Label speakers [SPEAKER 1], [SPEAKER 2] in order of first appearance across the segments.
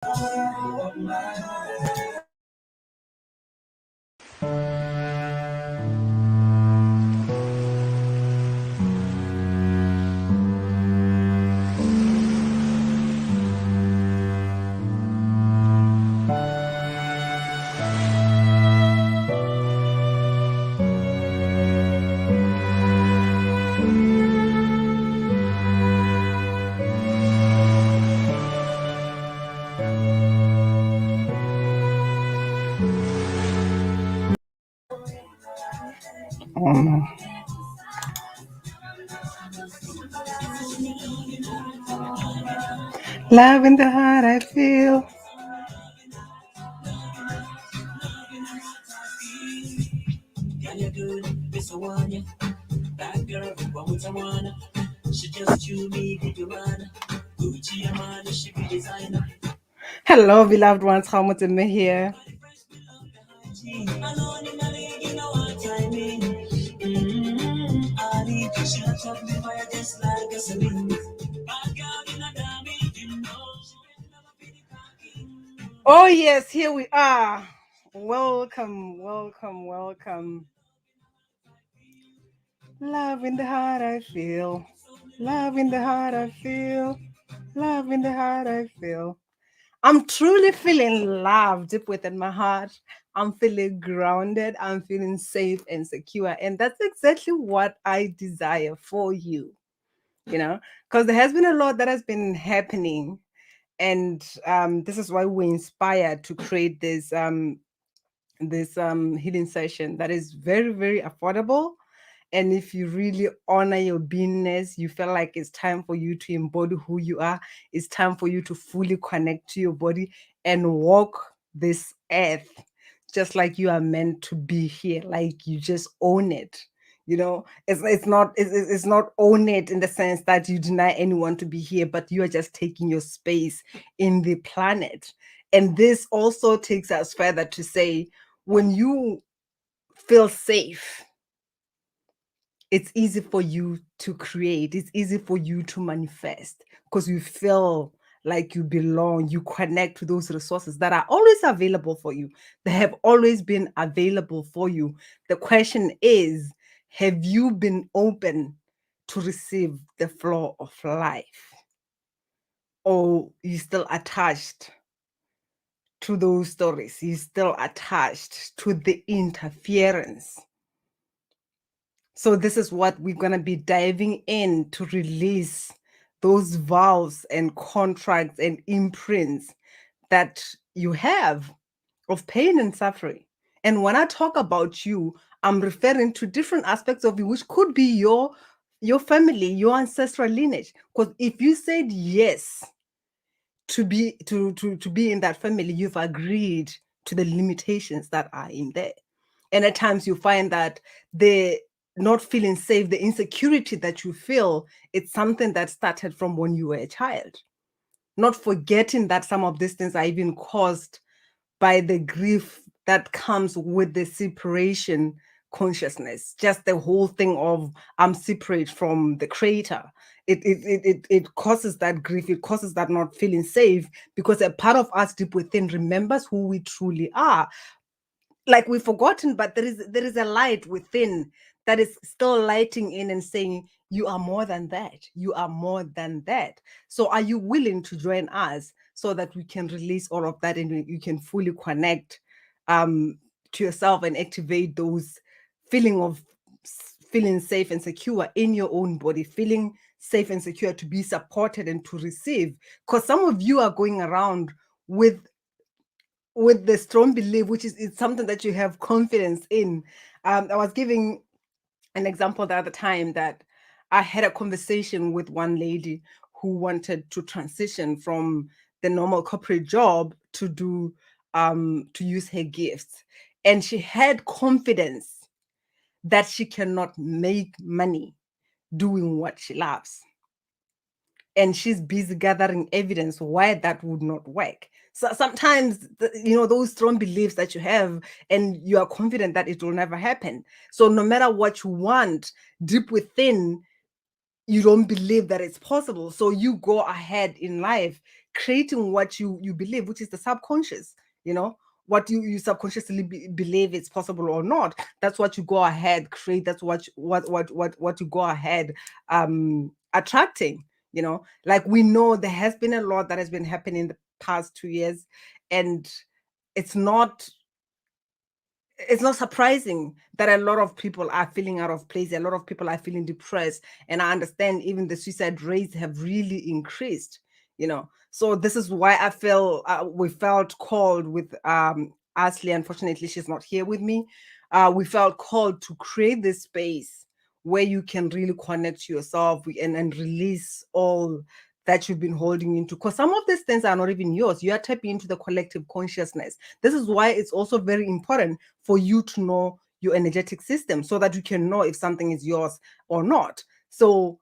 [SPEAKER 1] Oh no. Love in the heart I feel. Hello, beloved ones. 𝐓𝐇𝐄 here. Oh yes, here we are. Welcome, welcome, welcome. Love in the heart I feel. Love in the heart I feel. Love in the heart I feel. I'm truly feeling love deep within my heart. I'm feeling grounded. I'm feeling safe and secure. And that's exactly what I desire for you, because there has been a lot that has been happening. And this is why we're inspired to create this healing session that is very, very affordable. And if you really honor your beingness, you feel like it's time for you to embody who you are. It's time for you to fully connect to your body and walk this earth just like you are meant to be here. Like you just own it. It's not own it in the sense that you deny anyone to be here, but you are just taking your space in the planet. And this also takes us further to say, when you feel safe, it's easy for you to create. It's easy for you to manifest because you feel like you belong. You connect to those resources that are always available for you. They have always been available for you. The question is, have you been open to receive the flow of life? Or you still attached to those stories? You still attached to the interference? So this is what we're going to be diving in to release those vows and contracts and imprints that you have of pain and suffering. And when I talk about you, I'm referring to different aspects of you, which could be your family, your ancestral lineage. Because if you said yes to be in that family, you've agreed to the limitations that are in there. And at times you find that the not feeling safe, the insecurity that you feel, it's something that started from when you were a child. Not forgetting that some of these things are even caused by the grief that comes with the separation consciousness. Just the whole thing of I'm separate from the creator. It causes that grief. It causes that not feeling safe because a part of us deep within remembers who we truly are. Like we've forgotten, but there is a light within that is still lighting in and saying, you are more than that. You are more than that. So are you willing to join us so that we can release all of that and you can fully connect to yourself and activate those feeling safe and secure in your own body, feeling safe and secure to be supported and to receive? Because some of you are going around with the strong belief, which is something that you have confidence in. I was giving an example the other time that I had a conversation with one lady who wanted to transition from the normal corporate job to do to use her gifts, and she had confidence that she cannot make money doing what she loves. And she's busy gathering evidence why that would not work. So sometimes, those strong beliefs that you have, and you are confident that it will never happen. So no matter what you want, deep within, you don't believe that it's possible. So you go ahead in life creating what you believe, which is the subconscious, what you subconsciously believe is possible or not. That's what you go ahead create. That's what you go ahead attracting. Like, we know there has been a lot that has been happening in the past 2 years, and it's not surprising that a lot of people are feeling out of place. A lot of people are feeling depressed, and I understand even the suicide rates have really increased. So this is why I feel we felt called with Ashley. Unfortunately, she's not here with me. We felt called to create this space where you can really connect to yourself and release all that you've been holding into, because some of these things are not even yours. You are tapping into the collective consciousness. This is why it's also very important for you to know your energetic system, so that you can know if something is yours or not. So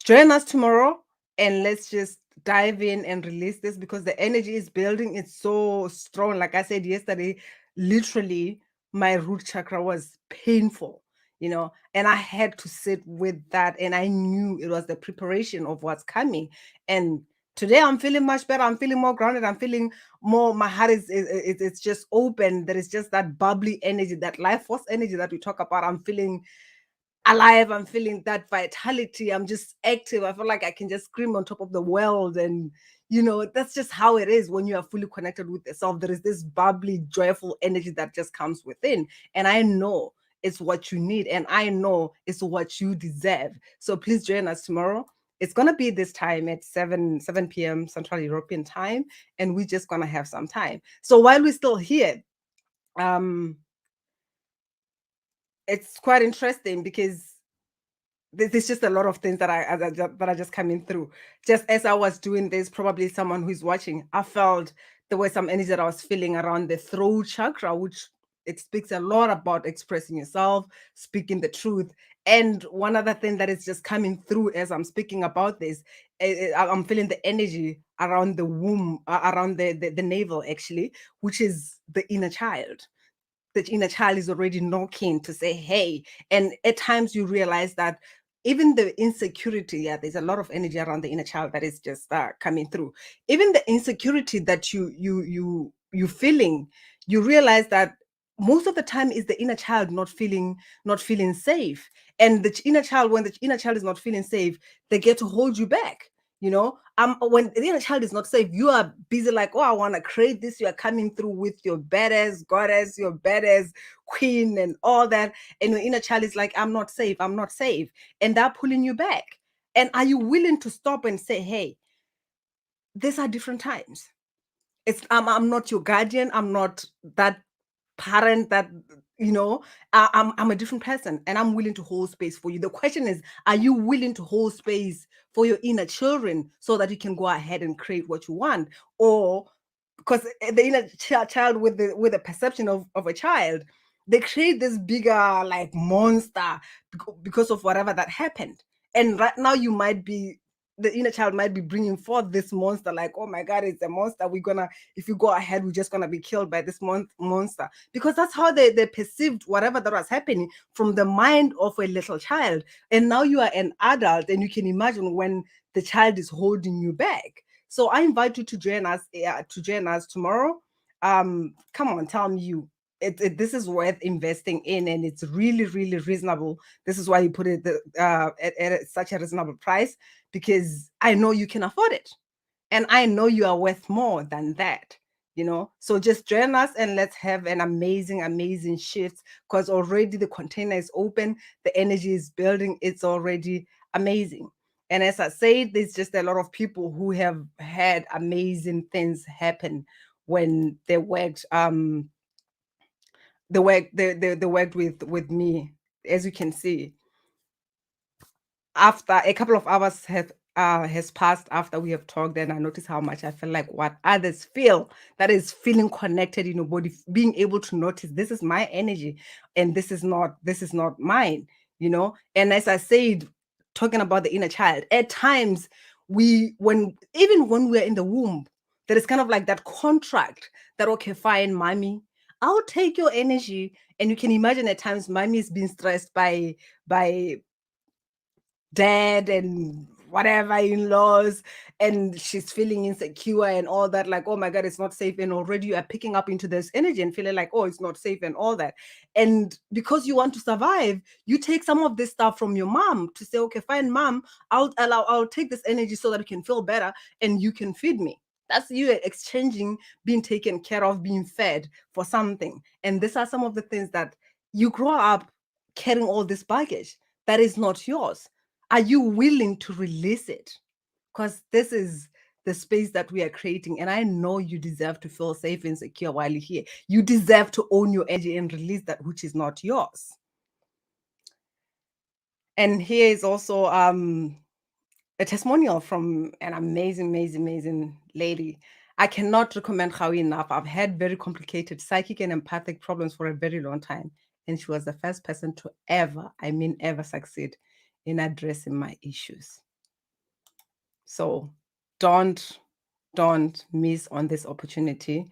[SPEAKER 1] join us tomorrow, and let's just dive in and release this, because the energy is building. It's so strong. Like I said yesterday, literally my root chakra was painful, and I had to sit with that, and I knew it was the preparation of what's coming. And today I'm feeling much better. I'm feeling more grounded. I'm feeling more, my heart is it's just open. There is just that bubbly energy, that life force energy that we talk about. I'm feeling alive. I'm feeling that vitality. I'm just active. I feel like I can just scream on top of the world. And that's just how it is when you are fully connected with yourself. There is this bubbly, joyful energy that just comes within. And I know it's what you need, and I know it's what you deserve. So please join us tomorrow. It's gonna be this time at 7 p.m. Central European time, and we're just gonna have some time. So while we're still here, it's quite interesting, because there's just a lot of things that are just coming through. Just as I was doing this, probably someone who's watching, I felt there was some energy that I was feeling around the throat chakra, which it speaks a lot about expressing yourself, speaking the truth. And one other thing that is just coming through as I'm speaking about this, I'm feeling the energy around the womb, around the navel, actually, which is the inner child. The inner child is already knocking to say, hey. And at times you realize that even the insecurity, yeah, there's a lot of energy around the inner child that is just coming through. Even the insecurity that you feeling, you realize that most of the time is the inner child not feeling safe. And the inner child, when the inner child is not feeling safe, they get to hold you back. When the inner child is not safe, you are busy like, oh, I want to create this. You are coming through with your badass goddess, your badass queen, and all that. And your inner child is like, I'm not safe, I'm not safe. And they're pulling you back. And are you willing to stop and say, hey, these are different times? I'm not your guardian. I'm not that parent that I'm a different person, and I'm willing to hold space for you. The question is, are you willing to hold space for your inner children, so that you can go ahead and create what you want? Or, because the inner child with the perception of a child, they create this bigger, like, monster because of whatever that happened. And right now the inner child might be bringing forth this monster, like, oh my god, it's a monster. If you go ahead, we're just gonna be killed by this monster, because that's how they perceived whatever that was happening from the mind of a little child. And now you are an adult, and you can imagine when the child is holding you back. So I invite you to join us tomorrow. Come on, tell me this is worth investing in, and it's really, really reasonable. This is why you put it at such a reasonable price, because I know you can afford it, and I know you are worth more than that. So just join us, and let's have an amazing shift, because already the container is open, the energy is building, it's already amazing. And as I said, there's just a lot of people who have had amazing things happen when they worked with me. As you can see, after a couple of hours has passed after we have talked, and I notice how much I feel like what others feel, that is feeling connected in your body, being able to notice this is my energy, and this is not mine. And as I said, talking about the inner child, at times even when we're in the womb, there is kind of like that contract that, okay, fine, mommy, I'll take your energy. And you can imagine at times mommy is being stressed by dad and whatever in-laws, and she's feeling insecure and all that, like, oh my God, it's not safe. And already you are picking up into this energy and feeling like, oh, it's not safe and all that. And because you want to survive, you take some of this stuff from your mom to say, okay, fine, mom, I'll take this energy so that you can feel better and you can feed me. That's you exchanging being taken care of, being fed for something. And these are some of the things that you grow up carrying all this baggage that is not yours. Are you willing to release it? Because this is the space that we are creating. And I know you deserve to feel safe and secure while you're here. You deserve to own your energy and release that which is not yours. And here is also a testimonial from an amazing lady. I cannot recommend 𝐓𝐄𝐄 enough. I've had very complicated psychic and empathic problems for a very long time. And she was the first person to ever, I mean, ever succeed in addressing my issues. So don't miss on this opportunity.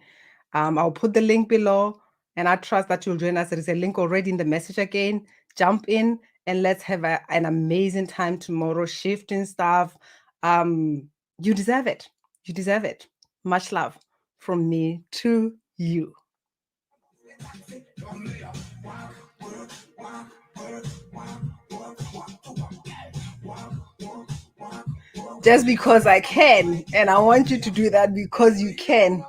[SPEAKER 1] I'll put the link below, and I trust that you'll join us. There is a link already in the message again. Jump in and let's have an amazing time tomorrow, shifting stuff. You deserve it. You deserve it. Much love from me to you. Just because I can, and I want you to do that because you can.